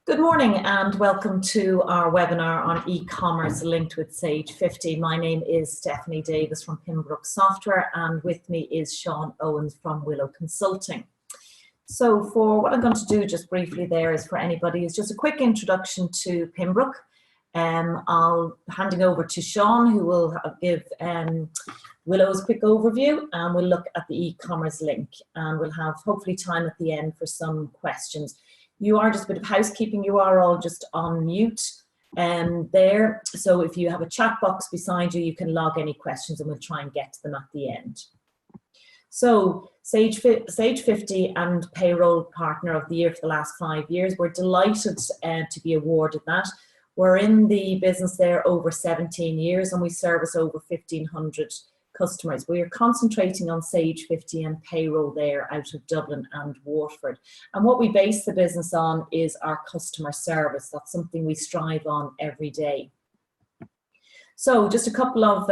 Good morning and welcome to our webinar on e-commerce linked with Sage 50. My name is Stephanie Davis from Pimbrook Software, and with me is Sean Owens from Willow Consulting. So for what I'm going to do just briefly there is for anybody is just a quick introduction to Pimbrook. I'll handing over to Sean, who will give Willow's quick overview, and we'll look at the e-commerce link, and we'll have hopefully time at the end for some questions. You are just a bit of housekeeping, you are all just on mute there. So if you have a chat box beside you, you can log any questions and we'll try and get to them at the end. So Sage 50 and Payroll Partner of the Year for the last 5 years. We're delighted to be awarded that. We're in the business there over 17 years and we service over 1,500 customers. We are concentrating on Sage 50 and payroll there out of Dublin and Waterford. And what we base the business on is our customer service. That's something we strive on every day. So just a couple of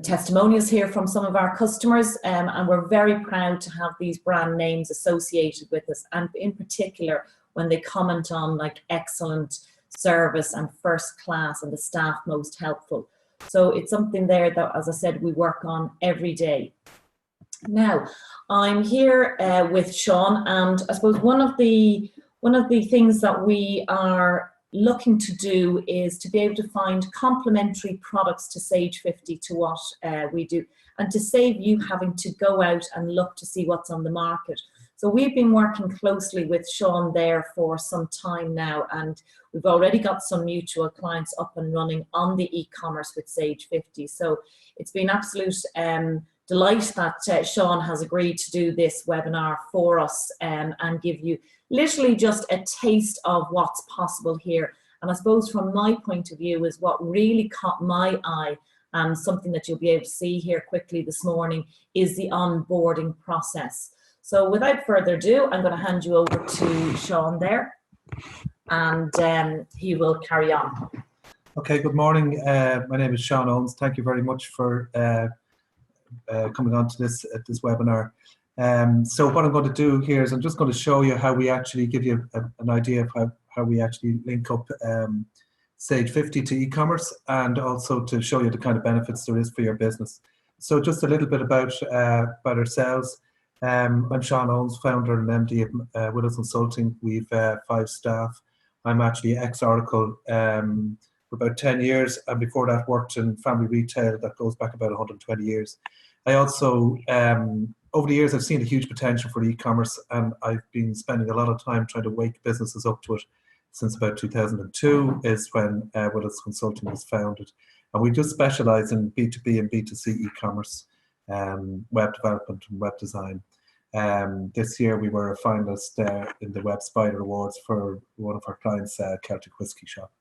testimonials here from some of our customers, and we're very proud to have these brand names associated with us, and in particular when they comment on like excellent service and first class and the staff most helpful. So it's something there that, as I said, we work on every day. Now, I'm here with Sean, and I suppose one of the things that we are looking to do is to be able to find complementary products to Sage 50 to what we do, and to save you having to go out and look to see what's on the market. So we've been working closely with Sean there for some time now, and we've already got some mutual clients up and running on the e-commerce with Sage 50. So it's been absolute delight that Sean has agreed to do this webinar for us and give you literally just a taste of what's possible here. And I suppose from my point of view is what really caught my eye, and something that you'll be able to see here quickly this morning, is the onboarding process. So without further ado, I'm going to hand you over to Sean there, and he will carry on. Okay, good morning. My name is Sean Owens. Thank you very much for coming on to this webinar. So what I'm going to do here is I'm just going to show you how we actually give you an idea of how we actually link up Sage 50 to e-commerce, and also to show you the kind of benefits there is for your business. So just a little bit about ourselves. I'm Sean Owens, founder and MD of Willow Consulting. We've 5 staff. I'm actually ex-Oracle for about 10 years, and before that worked in family retail that goes back about 120 years. I also, over the years, I've seen a huge potential for e-commerce, and I've been spending a lot of time trying to wake businesses up to it since about 2002 is when Willow Consulting was founded. And we just specialise in B2B and B2C e-commerce, web development and web design. This year we were a finalist in the Web Spider Awards for one of our clients, Celtic Whisky Shop.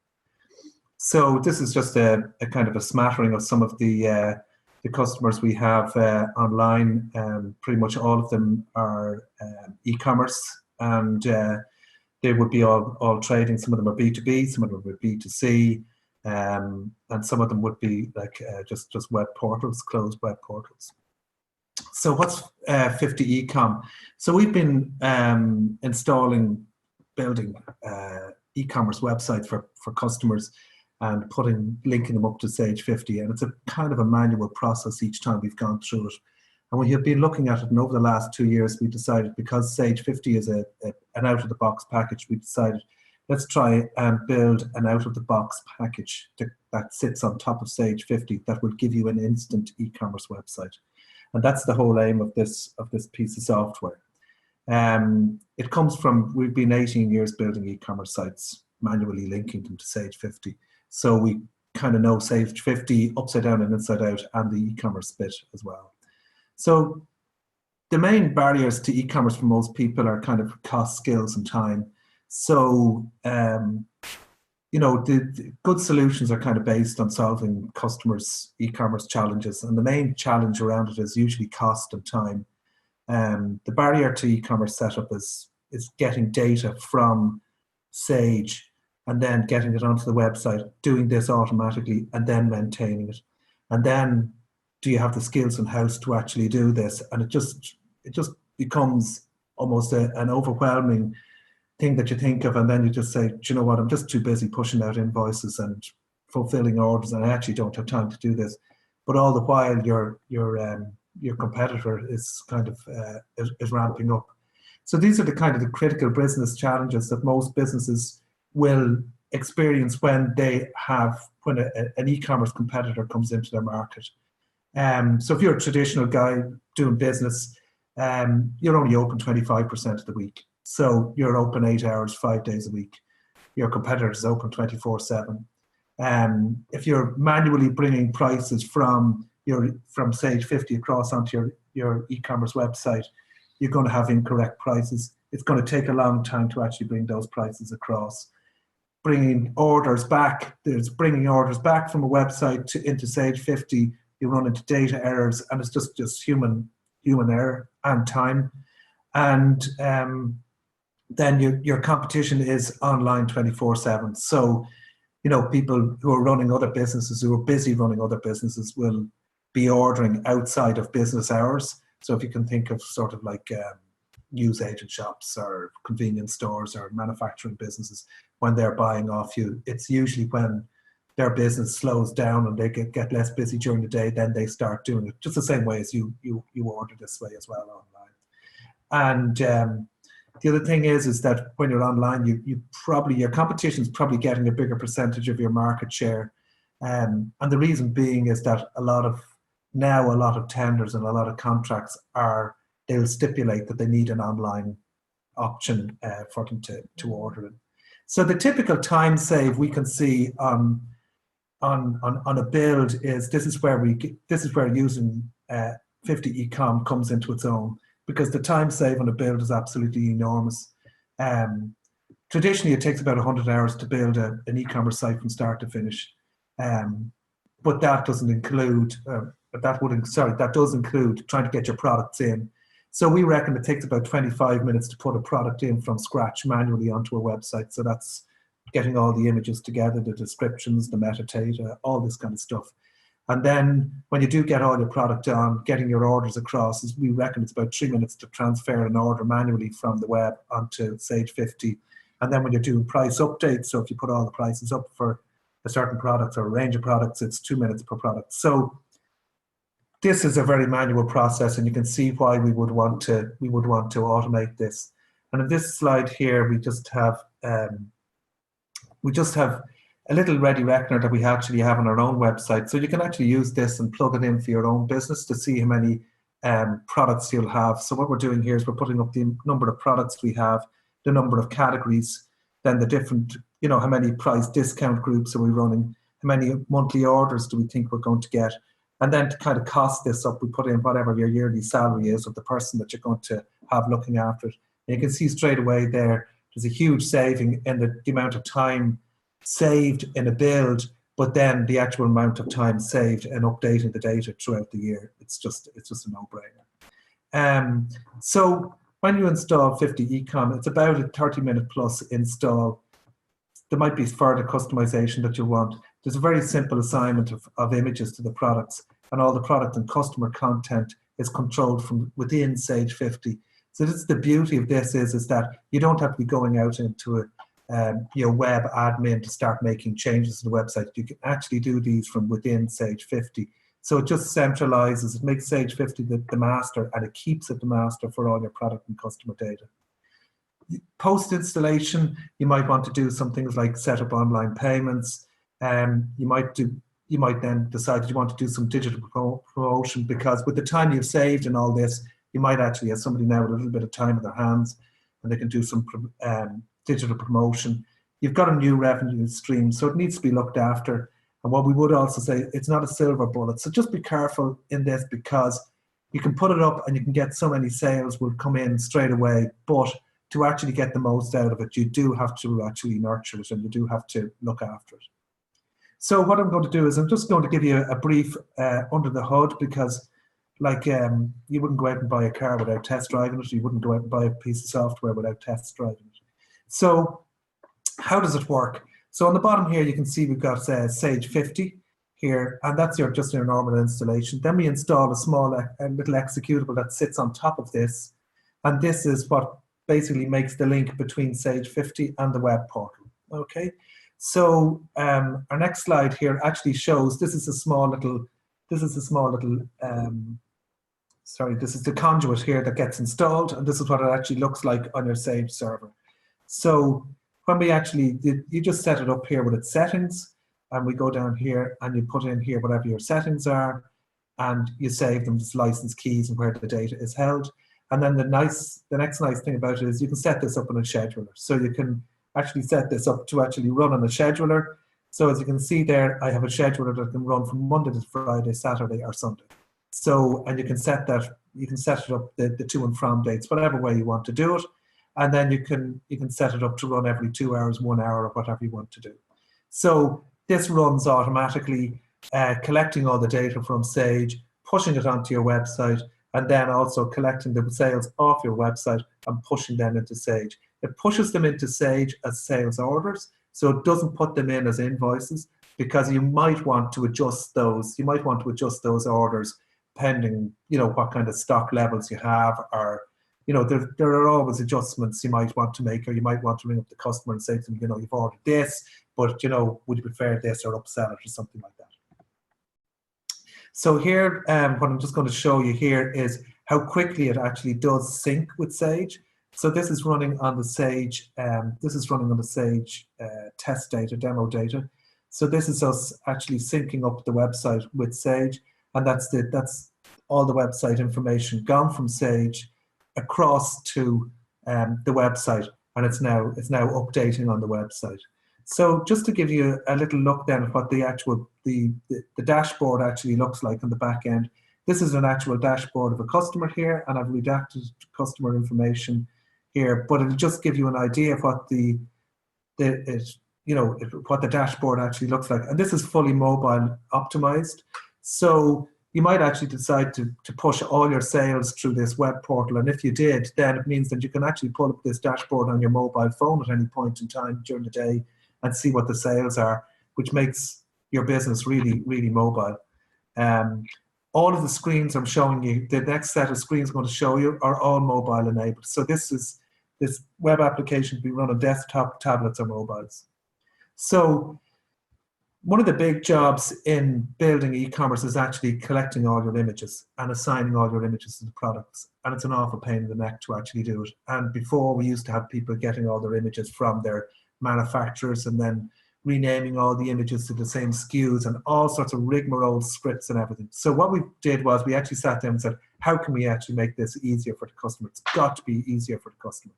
So this is just a kind of a smattering of some of the customers we have online. Pretty much all of them are e-commerce, and they would be all trading. Some of them are B2B, some of them are B2C, and some of them would be like just web portals, closed web portals. So what's 50 eCom? So we've been building e-commerce websites for customers and linking them up to Sage 50, and it's a kind of a manual process each time we've gone through it. And we have been looking at it, and over the last 2 years we decided, because Sage 50 is an out-of-the-box package, we decided let's try and build an out-of-the-box package that sits on top of Sage 50 that will give you an instant e-commerce website. And that's the whole aim of this piece of software. It comes from, we've been 18 years building e-commerce sites, manually linking them to Sage 50. So we kind of know Sage 50 upside down and inside out, and the e-commerce bit as well. So the main barriers to e-commerce for most people are kind of cost, skills, and time. So, you know, the good solutions are kind of based on solving customers' e-commerce challenges, and the main challenge around it is usually cost and time. The barrier to e-commerce setup is getting data from Sage and then getting it onto the website, doing this automatically, and then maintaining it. And then, do you have the skills in-house to actually do this? And it just becomes almost an overwhelming thing that you think of, and then you just say, do you know what, I'm just too busy pushing out invoices and fulfilling orders, and I actually don't have time to do this. But all the while, your competitor is kind of is ramping up. So these are the kind of the critical business challenges that most businesses will experience when an e-commerce competitor comes into their market. So if you're a traditional guy doing business, you're only open 25% of the week. So you're open 8 hours, 5 days a week. Your competitor is open 24/7. If you're manually bringing prices from Sage 50 across onto your e-commerce website, you're going to have incorrect prices. It's going to take a long time to actually bring those prices across. Bringing orders back from a website into Sage 50, you run into data errors, and it's just human error and time. And then your competition is online 24/7. So, people who are running other businesses, who are busy running other businesses, will be ordering outside of business hours. So if you can think of sort of like newsagent shops or convenience stores or manufacturing businesses, when they're buying off you, it's usually when their business slows down and they get less busy during the day, then they start doing it just the same way as you order this way as well online. And the other thing is that when you're online, your competition is probably getting a bigger percentage of your market share. And the reason being is that a lot of tenders and a lot of contracts they'll stipulate that they need an online option for them to order it. So the typical time save we can see on a build is this is where using 50 eCom comes into its own, because the time save on a build is absolutely enormous. Traditionally, it takes about 100 hours to build an e-commerce site from start to finish, but that doesn't include. That does include trying to get your products in. So we reckon it takes about 25 minutes to put a product in from scratch manually onto a website. So that's getting all the images together, the descriptions, the metadata, all this kind of stuff. And then when you do get all your product on, getting your orders across, we reckon it's about 3 minutes to transfer an order manually from the web onto Sage 50. And then when you're doing price updates, so if you put all the prices up for a certain product or a range of products, it's 2 minutes per product. So this is a very manual process, and you can see why we would want to automate this. And in this slide here, we just have a little ready reckoner that we actually have on our own website. So you can actually use this and plug it in for your own business to see how many products you'll have. So what we're doing here is we're putting up the number of products we have, the number of categories, then the different, how many price discount groups are we running, how many monthly orders do we think we're going to get. And then to kind of cost this up, we put in whatever your yearly salary is of the person that you're going to have looking after it. And you can see straight away there's a huge saving in the amount of time saved in a build, but then the actual amount of time saved in updating the data throughout the year. It's just a no-brainer. So when you install 50 eCom, it's about a 30-minute plus install. There might be further customization that you want. There's a very simple assignment of images to the products, and all the product and customer content is controlled from within Sage 50. So this is the beauty of this is that you don't have to be going out into your web admin to start making changes to the website. You can actually do these from within Sage 50. So it just centralizes, it makes Sage 50 the master, and it keeps it the master for all your product and customer data. Post-installation, you might want to do some things like set up online payments. You might then decide that you want to do some digital promotion, because with the time you've saved and all this, you might actually have somebody now with a little bit of time in their hands, and they can do some digital promotion. You've got a new revenue stream, so it needs to be looked after. And what we would also say, it's not a silver bullet. So just be careful in this, because you can put it up and you can get so many sales will come in straight away, but to actually get the most out of it, you do have to actually nurture it, and you do have to look after it. So what I'm going to do is I'm just going to give you a brief under the hood, because you wouldn't go out and buy a car without test driving it. You wouldn't go out and buy a piece of software without test driving it. So how does it work? So on the bottom here, you can see we've got Sage 50 here, and that's just your normal installation. Then we install a little executable that sits on top of this, and this is what basically makes the link between Sage 50 and the web portal. Okay, so our next slide here actually shows, this is a small little, sorry, this is the conduit here that gets installed, and this is what it actually looks like on your Sage server. So when we actually, you just set it up here with its settings, and we go down here and you put in here whatever your settings are, and you save them as license keys and where the data is held. And then the next nice thing about it is you can set this up on a scheduler. So you can actually set this up to actually run on a scheduler. So as you can see there, I have a scheduler that can run from Monday to Friday, Saturday, or Sunday. So, and you can set that, you can set it up the to and from dates, whatever way you want to do it. And then you can set it up to run every 2 hours, 1 hour, or whatever you want to do. So this runs automatically, collecting all the data from Sage, pushing it onto your website, and then also collecting the sales off your website and pushing them into Sage. It pushes them into Sage as sales orders, so it doesn't put them in as invoices, because you might want to adjust those. You might want to adjust those orders pending, you know, what kind of stock levels you have, or, you know, there are always adjustments you might want to make, or you might want to ring up the customer and say to them, you know, you've ordered this, but, you know, would you prefer this or upsell it or something like that. So here, what I'm just going to show you here is how quickly it actually does sync with Sage. So this is running on the Sage, test data, demo data. So this is us actually syncing up the website with Sage, and that's all the website information gone from Sage across to the website, and it's now updating on the website. So just to give you a little look then at what the actual the dashboard actually looks like on the back end. This is an actual dashboard of a customer here, and I've redacted customer information here, but it'll just give you an idea of what what the dashboard actually looks like. And this is fully mobile optimized. So you might actually decide to push all your sales through this web portal. And if you did, then it means that you can actually pull up this dashboard on your mobile phone at any point in time during the day and see what the sales are, which makes your business really, really mobile. All of the screens I'm showing you, the next set of screens I'm going to show you, are all mobile enabled. So this web application can be run on desktop, tablets, or mobiles. So one of the big jobs in building e-commerce is actually collecting all your images and assigning all your images to the products. And it's an awful pain in the neck to actually do it. And before, we used to have people getting all their images from their manufacturers and then renaming all the images to the same SKUs and all sorts of rigmarole scripts and everything. So what we did was we actually sat down and said, how can we actually make this easier for the customer? It's got to be easier for the customer.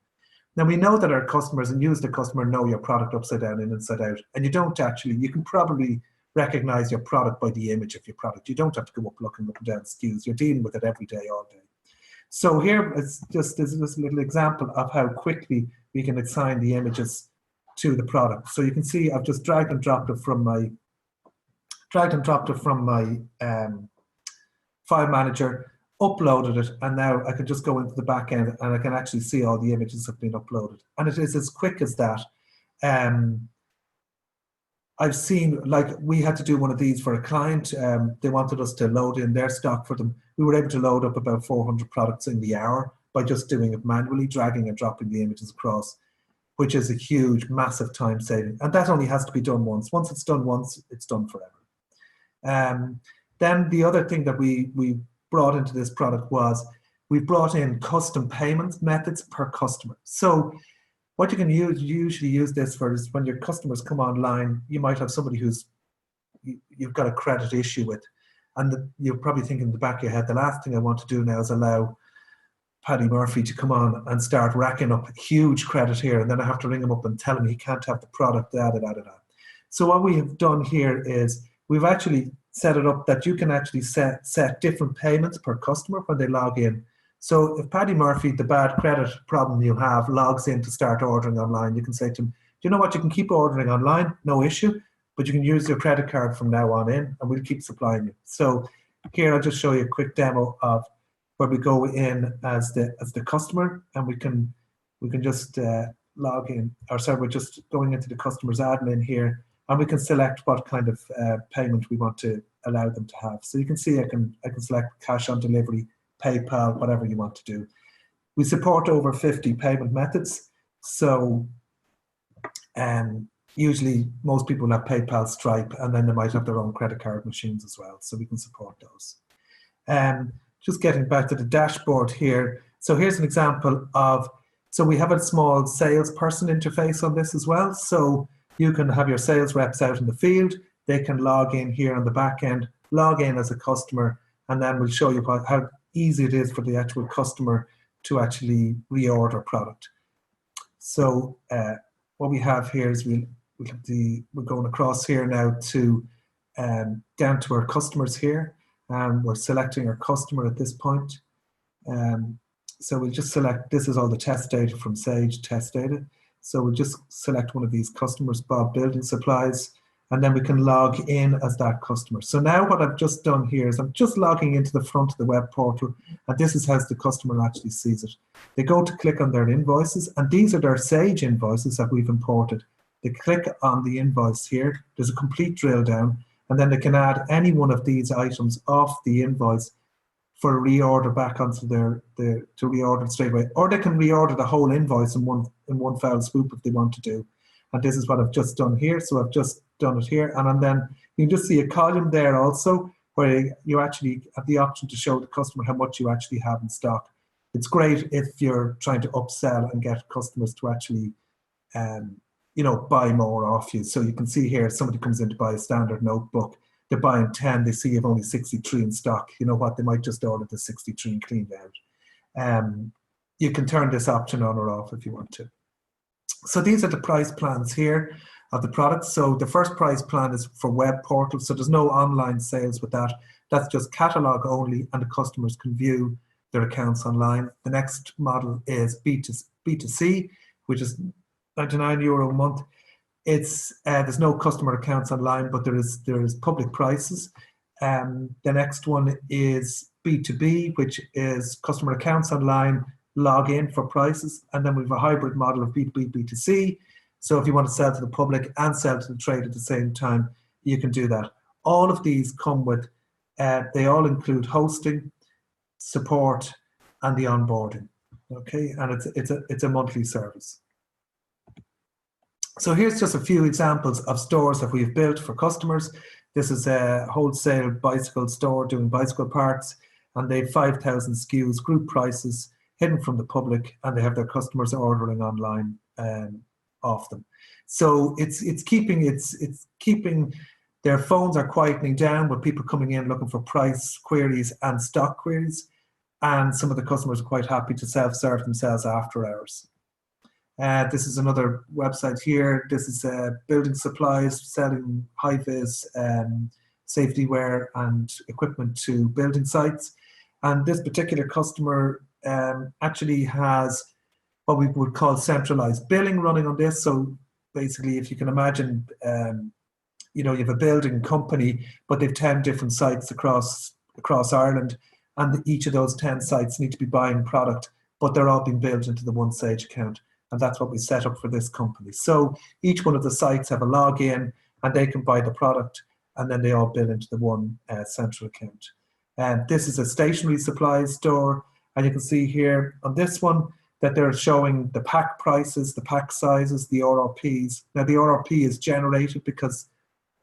Now, we know that our customers and use the customer know your product upside down and inside out. And you don't actually, you can probably recognize your product by the image of your product. You don't have to go up looking up and down SKUs. You're dealing with it every day, all day. So here is just this little example of how quickly we can assign the images to the product. So you can see I've just dragged and dropped it from my file manager, uploaded it, and now I can just go into the back end and I can actually see all the images that have been uploaded. And it is as quick as that. I've seen, like, we had to do one of these for a client. They wanted us to load in their stock for them. We were able to load up about 400 products in the hour by just doing it manually, dragging and dropping the images across, which is a huge, massive time saving. And that only has to be done once. Once it's done once, it's done forever. Then the other thing that we brought into this product was we brought in custom payment methods per customer. So what you can usually use this for is when your customers come online, you might have somebody you've got a credit issue with, and you're probably thinking in the back of your head, the last thing I want to do now is allow Paddy Murphy to come on and start racking up huge credit here, and then I have to ring him up and tell him he can't have the product, So what we have done here is we've actually set it up that you can actually set different payments per customer when they log in. So if Paddy Murphy, the bad credit problem you have, logs in to start ordering online, you can say to him, do you know what, you can keep ordering online, no issue, but you can use your credit card from now on in, and we'll keep supplying you. So here I'll just show you a quick demo of where we go in as the customer, and we can just log in, or sorry, we're just going into the customer's admin here, and we can select what kind of payment we want to allow them to have. So you can see I can select cash on delivery, PayPal, whatever you want to do. We support over 50 payment methods. So usually most people have PayPal, Stripe, and then they might have their own credit card machines as well. So we can support those. Just getting back to the dashboard here. So here's an example of, so we have a small salesperson interface on this as well. So you can have your sales reps out in the field. They can log in here on the back end, log in as a customer, and then we'll show you how easy it is for the actual customer to actually reorder product. So what we have here is we're going across here now to down to our customers here. We're selecting our customer at this point. So we'll just select, this is all the test data from Sage test data. So we'll just select one of these customers, Bob Building Supplies, and then we can log in as that customer. So now what I've just done here is I'm just logging into the front of the web portal, and this is how the customer actually sees it. They go to click on their invoices, and these are their Sage invoices that we've imported. They click on the invoice here, there's a complete drill down, and then they can add any one of these items off the invoice for a reorder back onto to reorder it straight away. Or they can reorder the whole invoice in one foul swoop if they want to do. And this is what I've just done here. So I've just done it here. And then you can just see a column there also where you actually have the option to show the customer how much you actually have in stock. It's great if you're trying to upsell and get customers to actually buy more off you. So you can see here, somebody comes in to buy a standard notebook. They're buying 10, they see you've only 63 in stock. You know what, they might just order the 63 and cleaned out. You can turn this option on or off if you want to. So these are the price plans here of the products. So the first price plan is for web portals. So there's no online sales with that. That's just catalog only, and the customers can view their accounts online. The next model is B2C, which is €99 a month. It's there's no customer accounts online, but there is public prices. The next one is B2B, which is customer accounts online, log in for prices, and then we have a hybrid model of B2B, B2C. So if you want to sell to the public and sell to the trade at the same time, you can do that. All of these come with, they all include hosting, support, and the onboarding. Okay, and it's a monthly service. So here's just a few examples of stores that we've built for customers. This is a wholesale bicycle store doing bicycle parts, and they have 5,000 SKUs, group prices, hidden from the public, and they have their customers ordering online off them. So it's keeping their phones are quietening down with people coming in looking for price queries and stock queries, and some of the customers are quite happy to self-serve themselves after hours. This is another website here. This is building supplies, selling high-vis safety wear and equipment to building sites. And this particular customer actually has what we would call centralized billing running on this. So basically, if you can imagine, you have a building company, but they've 10 different sites across Ireland, and each of those 10 sites need to be buying product, but they're all being billed into the one Sage account. And that's what we set up for this company. So each one of the sites have a login, and they can buy the product, and then they all bill into the one central account. And this is a stationery supplies store, and you can see here on this one that they're showing the pack prices, the pack sizes, the RRPs. Now the RRP is generated because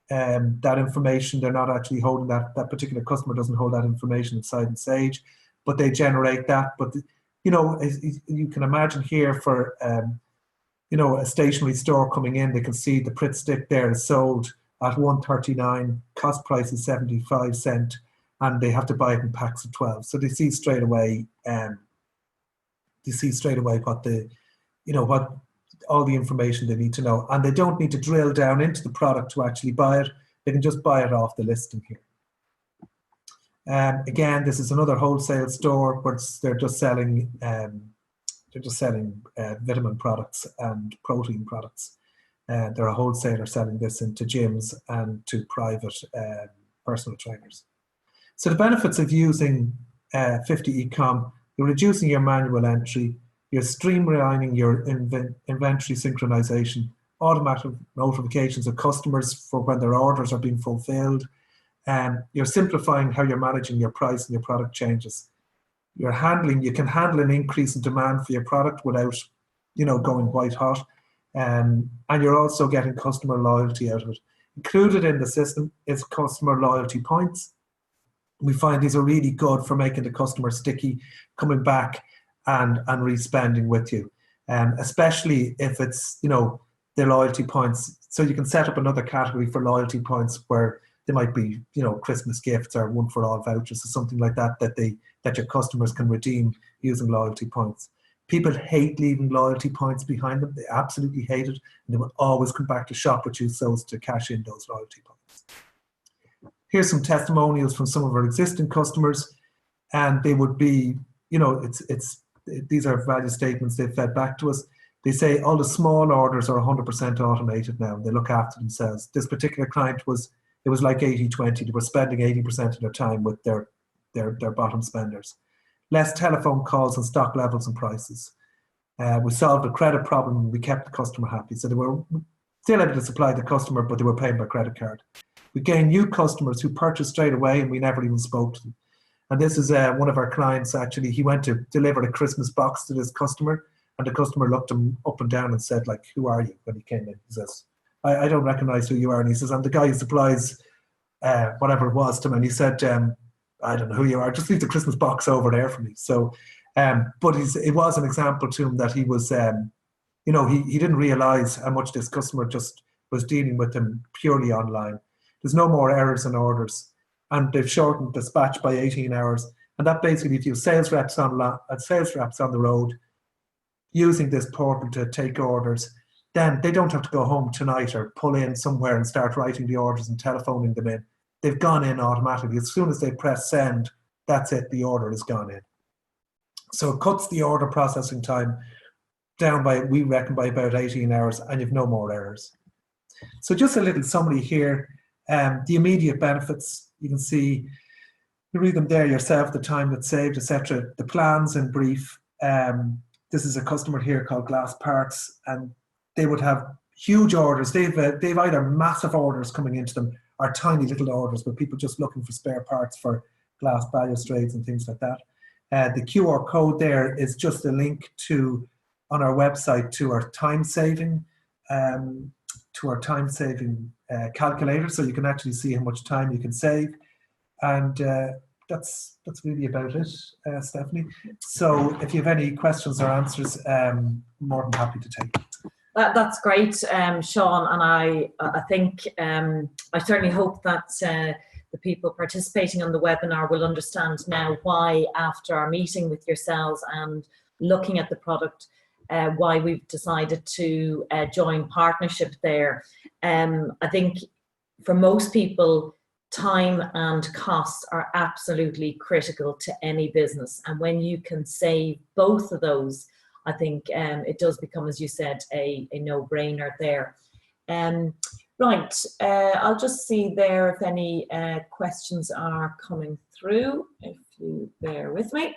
that information, they're not actually holding that particular customer doesn't hold that information inside in Sage, but they generate that. But as you can imagine here for a stationery store coming in, they can see the Pritt stick there is sold at $1.39, cost price is 75 cents, and they have to buy it in packs of 12. So they see straight away what all the information they need to know, and they don't need to drill down into the product to actually buy it. They can just buy it off the listing here. Again, this is another wholesale store where they're just selling vitamin products and protein products. They're a wholesaler selling this into gyms and to private personal trainers. So the benefits of using 50 eCom: you're reducing your manual entry, you're streamlining your inventory synchronization, automatic notifications of customers for when their orders are being fulfilled. You're simplifying how you're managing your price and your product changes. you can handle an increase in demand for your product without, going white hot. And you're also getting customer loyalty out of it. Included in the system is customer loyalty points. We find these are really good for making the customer sticky, coming back and re-spending with you. Especially if it's, their loyalty points. So you can set up another category for loyalty points where they might be, Christmas gifts or one for all vouchers or something like that, that your customers can redeem using loyalty points. People hate leaving loyalty points behind them. They absolutely hate it. And they will always come back to shop with you so as to cash in those loyalty points. Here's some testimonials from some of our existing customers. And they would be, these are value statements they've fed back to us. They say all the small orders are 100% automated now. They look after themselves. This particular client it was like 80-20. They were spending 80% of their time with their bottom spenders. Less telephone calls and stock levels and prices. We solved a credit problem and we kept the customer happy. So they were still able to supply the customer, but they were paying by credit card. We gained new customers who purchased straight away and we never even spoke to them. And this is one of our clients, actually. He went to deliver a Christmas box to this customer and the customer looked him up and down and said, like, who are you, when he came in? He says, I don't recognize who you are. And he says, I'm the guy who supplies whatever it was to him. And he said, I don't know who you are, just leave the Christmas box over there for me. So, but it was an example to him that he was, he didn't realize how much this customer just was dealing with him purely online. There's no more errors in orders. And they've shortened dispatch by 18 hours. And that basically, if you have sales reps on the road using this portal to take orders, then they don't have to go home tonight or pull in somewhere and start writing the orders and telephoning them in. They've gone in automatically. As soon as they press send, that's it, the order has gone in. So it cuts the order processing time down by, we reckon, by about 18 hours, and you've no more errors. So just a little summary here. The immediate benefits, you can see, you read them there yourself, the time that's saved, etc. The plans in brief. This is a customer here called Glass Parts, and they would have huge orders. They've either massive orders coming into them or tiny little orders with people just looking for spare parts for glass balustrades and things like that. The QR code there is just a link on our website to our time saving calculator, so you can actually see how much time you can save. And that's really about it, Stephanie. So if you have any questions or answers, more than happy to take it. That's great, Sean, and I think I certainly hope that the people participating on the webinar will understand now why, after our meeting with yourselves and looking at the product, why we've decided to join partnership there. I think for most people, time and costs are absolutely critical to any business, and when you can save both of those, I think it does become, as you said, a no-brainer there. Right, I'll just see there if any questions are coming through, if you bear with me.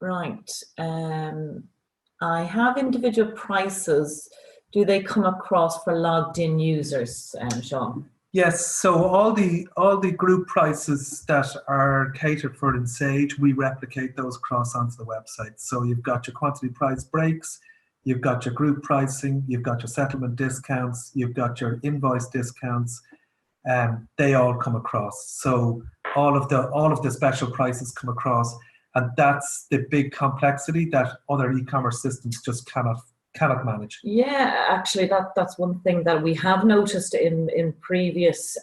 Right, I have individual prices. Do they come across for logged in users, Sean? Yes, so all the group prices that are catered for in Sage, we replicate those across onto the website. So you've got your quantity price breaks, you've got your group pricing, you've got your settlement discounts, you've got your invoice discounts, they all come across. So all of the special prices come across, and that's the big complexity that other e-commerce systems just cannot manage. Yeah, actually that's one thing that we have noticed in previous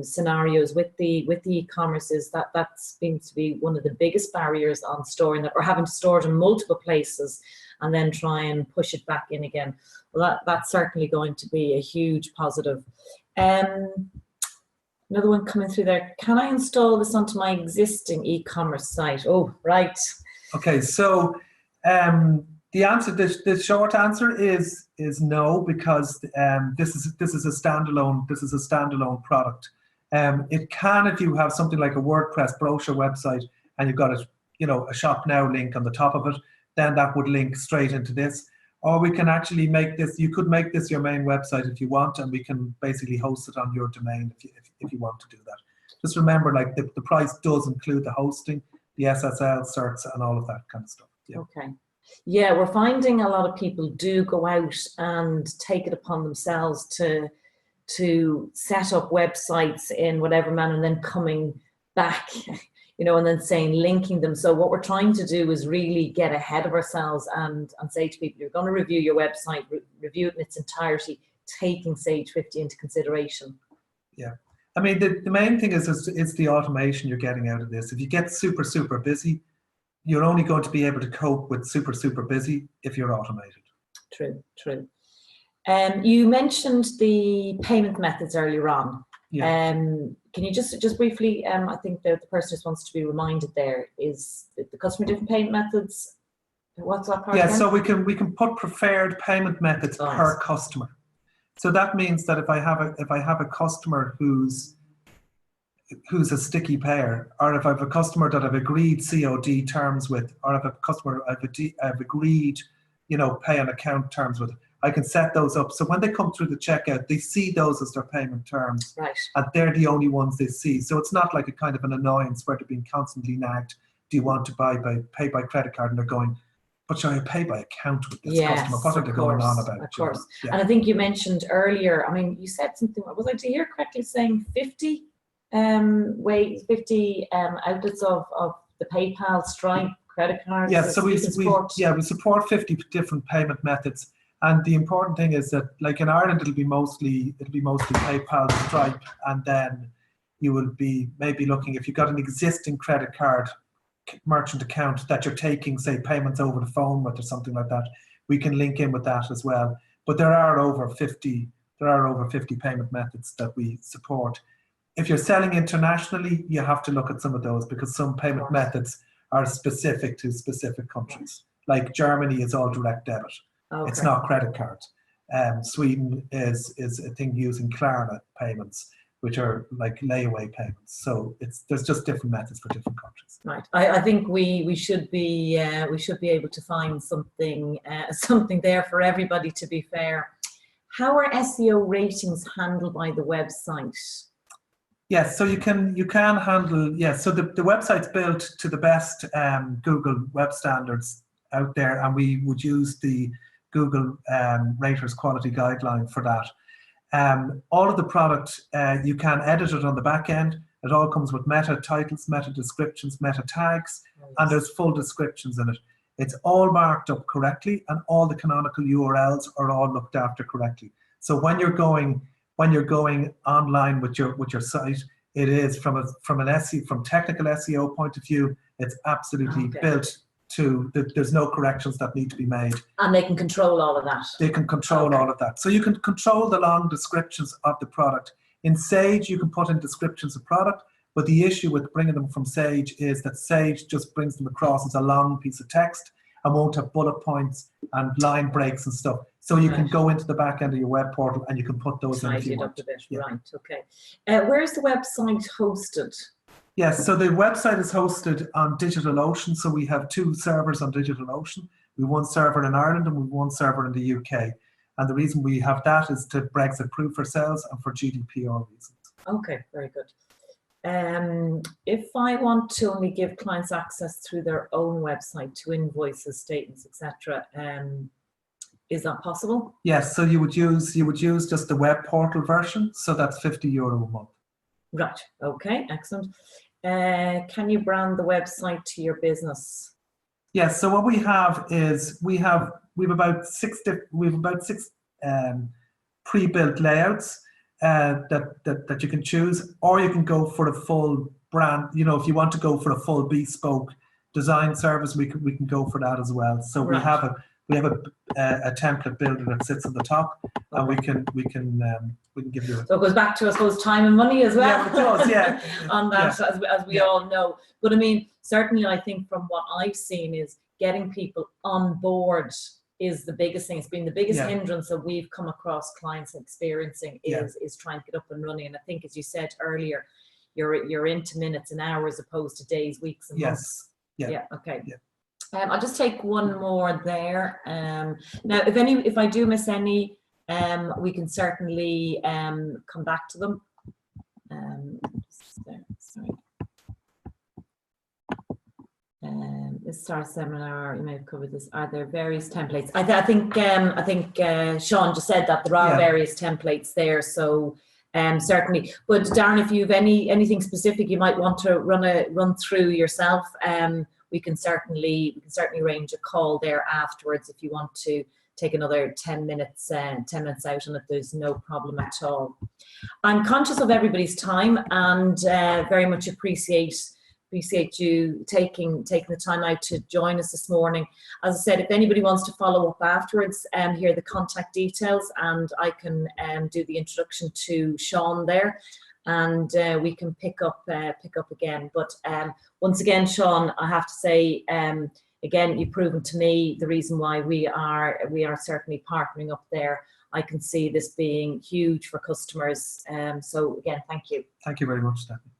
scenarios with the e-commerce is that seems to be one of the biggest barriers on storing that, or having to store it in multiple places and then try and push it back in again. Well, that's certainly going to be a huge positive. Another one coming through there. Can I install this onto my existing e-commerce site? Oh, right. Okay, so the answer, the short answer is no, because this is a standalone product. It can, if you have something like a WordPress brochure website and you've got a Shop Now link on the top of it, then that would link straight into this. Or we can actually make this. You could make this your main website if you want, and we can basically host it on your domain if you want to do that. Just remember, like the price does include the hosting, the SSL certs and all of that kind of stuff. Yeah. Okay. Yeah, we're finding a lot of people do go out and take it upon themselves to set up websites in whatever manner and then coming back, you know, and then saying, linking them. So what we're trying to do is really get ahead of ourselves and say to people, you're going to review your website, review it in its entirety, taking Sage 50 into consideration. Yeah. I mean, the main thing is the automation you're getting out of this. If you get super, super busy, you're only going to be able to cope with super, super busy if you're automated. True, true. You mentioned the payment methods earlier on. Yeah. Can you just briefly, I think the person just wants to be reminded there, is the customer different payment methods, what's that part Yeah, again? so we can put preferred payment methods per customer. So that means that if I have a customer who's a sticky payer, or if I have a customer that I've agreed COD terms with, or if I have a customer I've agreed, you know, pay on account terms with, I can set those up. So when they come through the checkout, they see those as their payment terms, right, and they're the only ones they see. So it's not like a kind of an annoyance where they're being constantly nagged. Do you want to pay by credit card? And they're going, but shall I pay by account with this customer? What are they going on about? Of course. Yeah. And I think you mentioned earlier, I mean, you said something, was I to hear correctly saying 50 outlets of the PayPal, Stripe, credit cards? Yeah, so we support 50 different payment methods. And the important thing is that, like in Ireland, it'll be mostly PayPal, Stripe, and then you will be maybe looking, if you've got an existing credit card merchant account that you're taking, say, payments over the phone with or something like that, we can link in with that as well. But there are over 50 payment methods that we support. If you're selling internationally, you have to look at some of those, because some payment methods are specific to specific countries. Like Germany is all direct debit. Okay. It's not credit cards. Sweden is a thing using Klarna payments, which are like layaway payments. So there's just different methods for different countries. Right. I think we should be able to find something there for everybody, to be fair. How are SEO ratings handled by the website? Yes, so you can handle, so the website's built to the best Google web standards out there, and we would use the Google Raters Quality Guideline for that. All of the product, you can edit it on the back end. It all comes with meta titles, meta descriptions, meta tags, and there's full descriptions in it. It's all marked up correctly, and all the canonical URLs are all looked after correctly. So when you're going online with your site, it is from technical SEO point of view, it's absolutely built to, there's no corrections that need to be made. And they can control all of that. They can control all of that. So you can control the long descriptions of the product. In Sage, you can put in descriptions of product, but the issue with bringing them from Sage is that Sage just brings them across as a long piece of text and won't have bullet points and line breaks and stuff. So you can go into the back end of your web portal and you can put those in if you want. Right, okay. Where's the website hosted? Yes, so the website is hosted on DigitalOcean. So we have 2 servers on DigitalOcean. We have one server in Ireland and we have one server in the UK. And the reason we have that is to Brexit-proof ourselves and for GDPR reasons. Okay, very good. If I want to only give clients access through their own website to invoices, statements, etc., is that possible? Yes, so you would use just the web portal version. So that's €50 a month. Right. Okay. Excellent. Can you brand the website to your business? Yes. So what we have is we have about six pre-built layouts that you can choose, or you can go for a full brand. You know, if you want to go for a full bespoke design service, we can go for that as well. So we have a template builder that sits on the top, and we can give you. So it goes back to, I suppose, time and money as well. Yeah, it does. Yeah, on that, as we all know. But I mean, certainly, I think from what I've seen is getting people on board is the biggest thing. It's been the biggest hindrance that we've come across clients experiencing is trying to get up and running. And I think, as you said earlier, you're into minutes and hours opposed to days, weeks, and months. Yeah. Okay. Yeah. I'll just take one more there. Now, if I do miss any, we can certainly come back to them. Sorry. This start seminar, you may have covered this. Are there various templates? I think Sean just said that there are various templates there. So certainly. But Darren, if you have anything specific you might want to run through yourself, we can certainly arrange a call there afterwards if you want to take another 10 minutes out on it. There's no problem at all. I'm conscious of everybody's time and very much appreciate you taking the time out to join us this morning. As I said, if anybody wants to follow up afterwards, here are the contact details, and I can do the introduction to Sean there, and we can pick up again. But once again, Sean, I have to say, again, you've proven to me the reason why we are certainly partnering up there. I can see this being huge for customers. So again, thank you. Thank you very much, Stephanie.